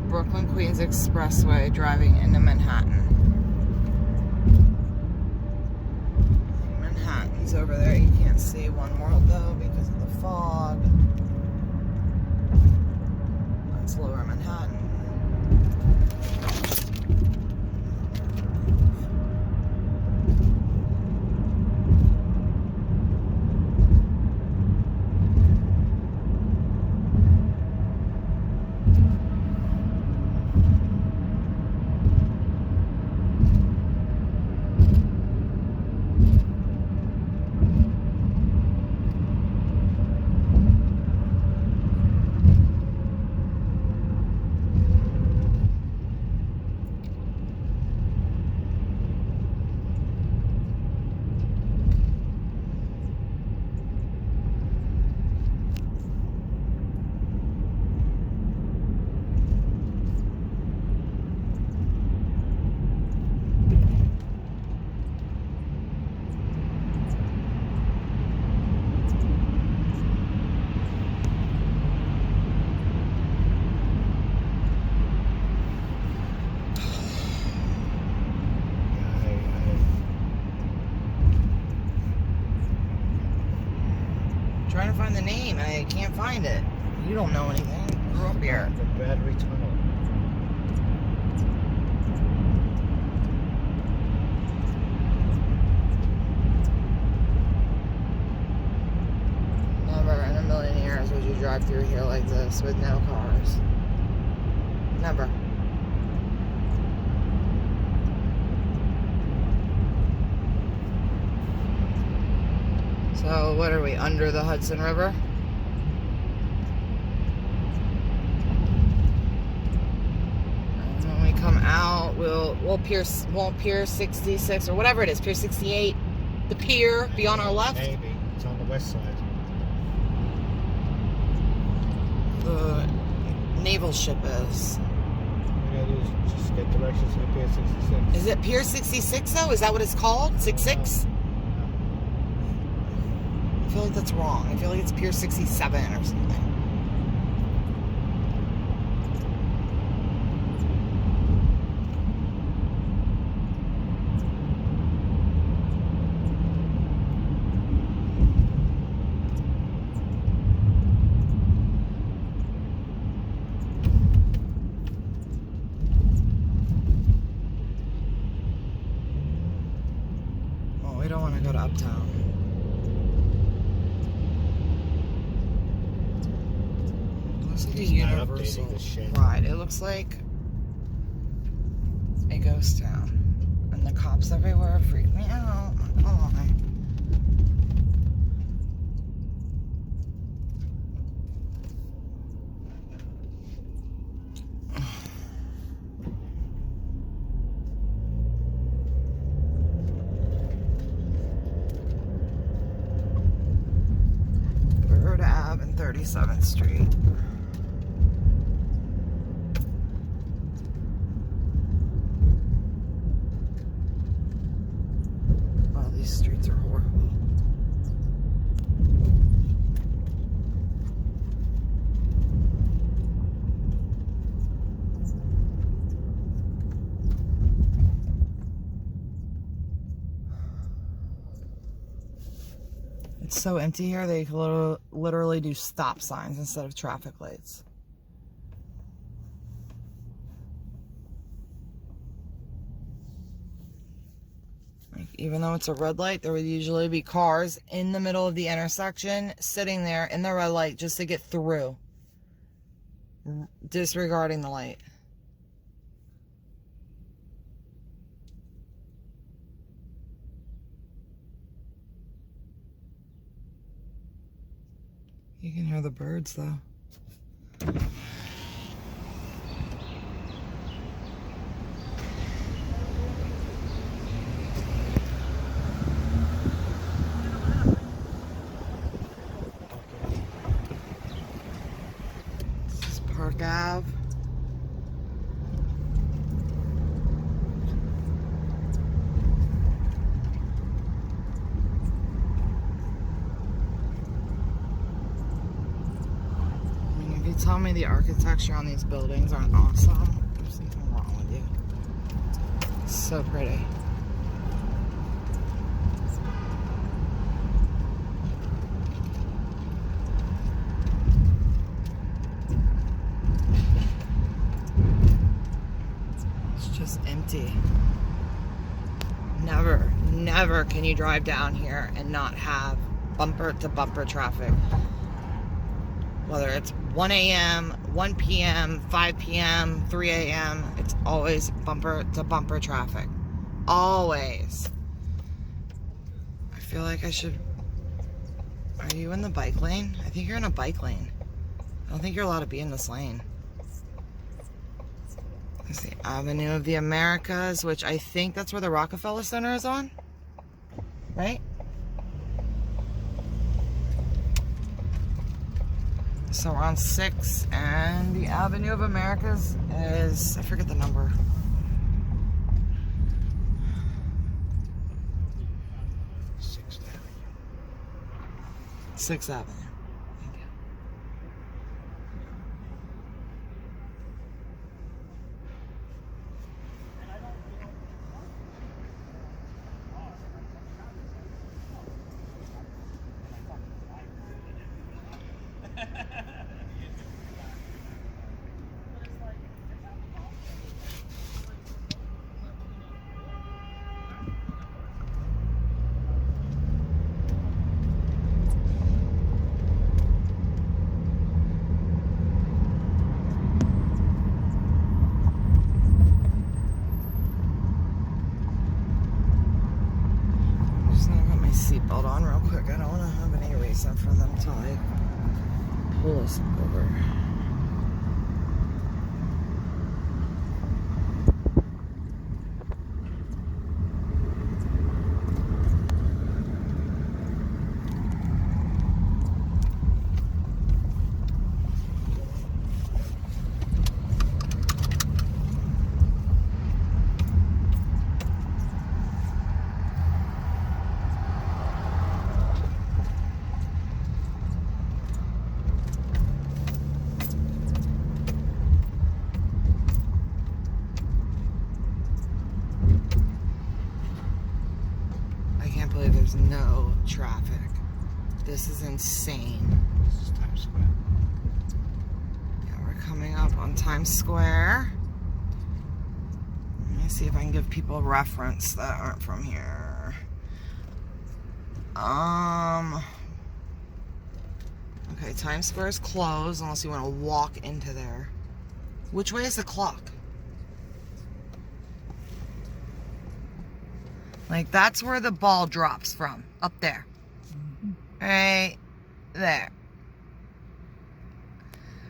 Brooklyn-Queens Expressway driving into Manhattan. Manhattan's over there. You can't see One World though because of the fog. That's Lower Manhattan. Trying to find the name, I can't find it. You don't know anything. You grew up here. The battery tunnel. Never in a million years would you drive through here like this with no cars. Never. So what are we, under the Hudson River? And when we come out, we'll pier 66 or whatever it is, pier 68. The pier be on our left. Maybe it's on the west side. The naval ship is. All you gotta do is just get directions to Pier 66. Is it pier 66 though? Is that what it's called? 66? I feel like that's wrong. I feel like it's pier 67 or something. Oh, we don't want to go to Uptown. Looks like a He's not universal updating this shit. ride. It looks like a ghost town. And the cops everywhere freak me out. Come on. Bird Ave and 37th Street. Oh, these streets are horrible. It's so empty here, they could literally do stop signs instead of traffic lights. Like, even though it's a red light, there would usually be cars in the middle of the intersection sitting there in the red light just to get through, disregarding the light. You can hear the birds though. This is Park Ave. tell me the architecture on these buildings aren't awesome. There's something wrong with you. It's so pretty. It's just empty. Never can you drive down here and not have bumper to bumper traffic. Whether it's 1 a.m., 1 p.m., 5 p.m., 3 a.m., it's always bumper to bumper traffic. Always. I feel like I should... Are you in the bike lane? I think you're in a bike lane. I don't think you're allowed to be in this lane. There's the Avenue of the Americas, which I think that's where the Rockefeller Center is on. Right? So we're on 6, and the Avenue of Americas is, I forget the number. 6th Avenue. 6th Avenue. Thank you. Seatbelt on real quick. I don't want to have any reason for them to like pull us over. There's no traffic. This is insane. This is Times Square. Yeah, we're coming up on Times Square. Let me see if I can give people a reference that aren't from here. Okay, Times Square is closed unless you want to walk into there. Which way is the clock? Like, that's where the ball drops from. Up there. Right there.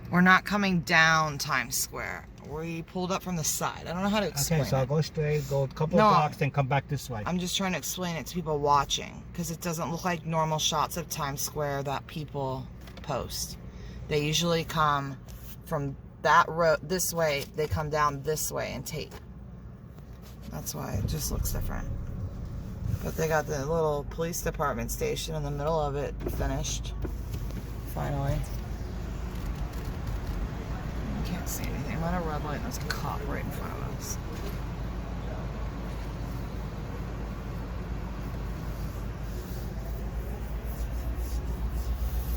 We're not coming down Times Square. We pulled up from the side. I don't know how to explain Okay, so I'll go straight, go a couple No. of blocks, then come back this way. I'm just trying to explain it to people watching. Because it doesn't look like normal shots of Times Square that people post. They usually come from that road, this way. They come down this way and take. That's why it just looks different. But they got the little police department station in the middle of it finished. Finally. You can't see anything. I'm at a red light and there's a cop right in front of us.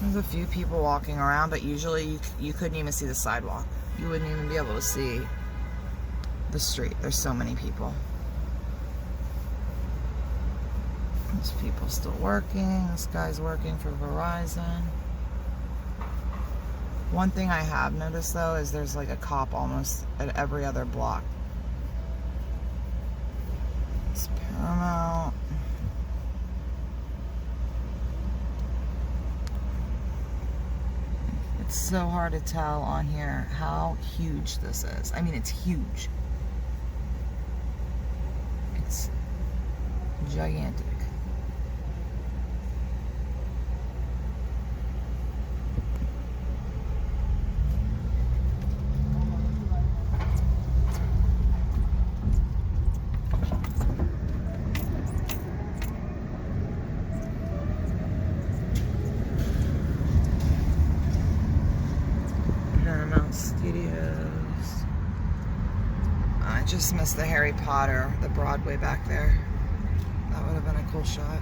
There's a few people walking around, but usually you couldn't even see the sidewalk. You wouldn't even be able to see the street. There's so many people. There's people still working. This guy's working for Verizon. One thing I have noticed though is there's like a cop almost at every other block. It's Paramount. It's so hard to tell on here how huge this is. I mean, it's huge. It's gigantic. Just missed the Harry Potter, the Broadway back there. That would have been a cool shot.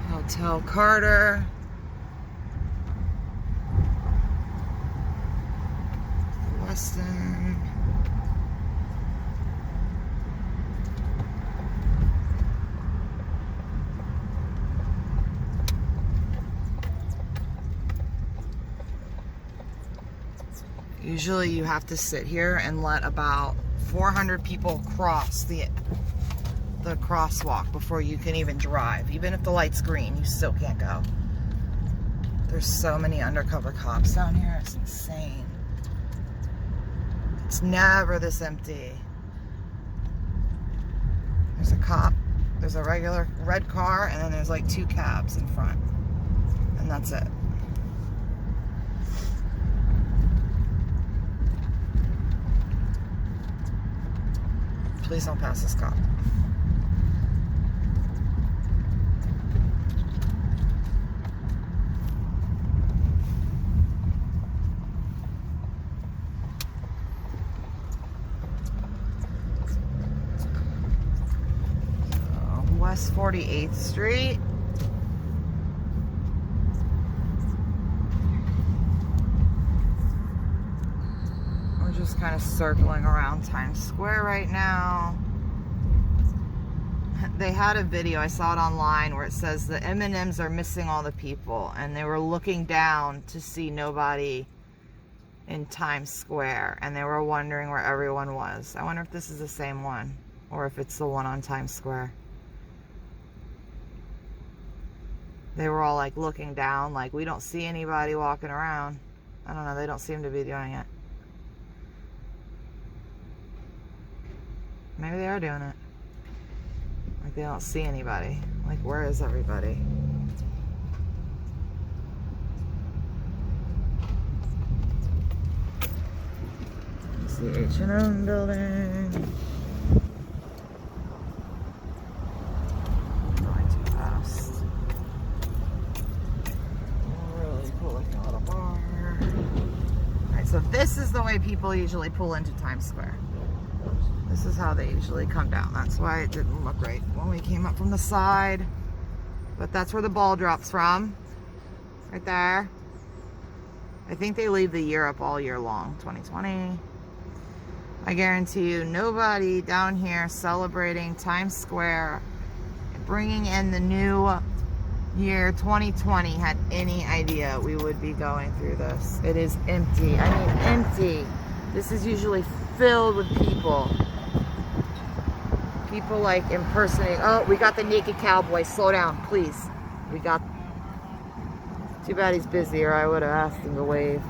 Hotel Carter. Weston. Usually you have to sit here and let about 400 people cross the crosswalk before you can even drive. Even if the light's green, you still can't go. There's so many undercover cops down here. It's insane. It's never this empty. There's a cop, there's a regular red car, and then there's like 2 cabs in front. And that's it. Please don't pass this cop. West 48th Street. We're just kind of circling around Times Square right now. They had a video, I saw it online, where it says the M&Ms are missing all the people, and they were looking down to see nobody in Times Square, and they were wondering where everyone was. I wonder if this is the same one, or if it's the one on Times Square. They were all like looking down, like, we don't see anybody walking around. I don't know, they don't seem to be doing it. Maybe they are doing it. Like, they don't see anybody. Like, where is everybody? It's the H&M building. Going too fast. Really cool looking little bar. Alright, so this is the way people usually pull into Times Square. This is how they usually come down. That's why it didn't look right when we came up from the side. But that's where the ball drops from. Right there. I think they leave the year up all year long. 2020. I guarantee you, nobody down here celebrating Times Square, bringing in the new year 2020, had any idea we would be going through this. It is empty. I mean, empty. This is usually filled with people. People like impersonating. Oh, we got the naked cowboy. Slow down, please. We got. Too bad he's busy, or I would have asked him to wave.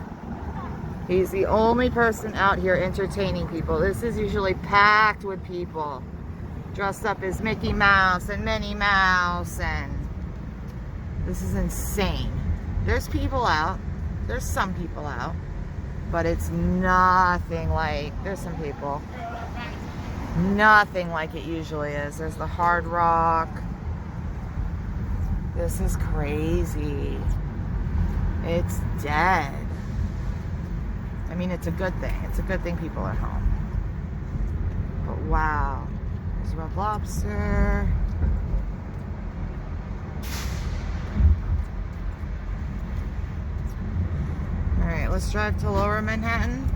He's the only person out here entertaining people. This is usually packed with people dressed up as Mickey Mouse and Minnie Mouse, and this is insane. There's people out. There's some people out. But it's nothing like, there's some people, nothing like it usually is. There's the Hard Rock. This is crazy. It's dead. I mean, it's a good thing. It's a good thing people are home. But wow. There's Red Lobster. Alright, let's drive to Lower Manhattan.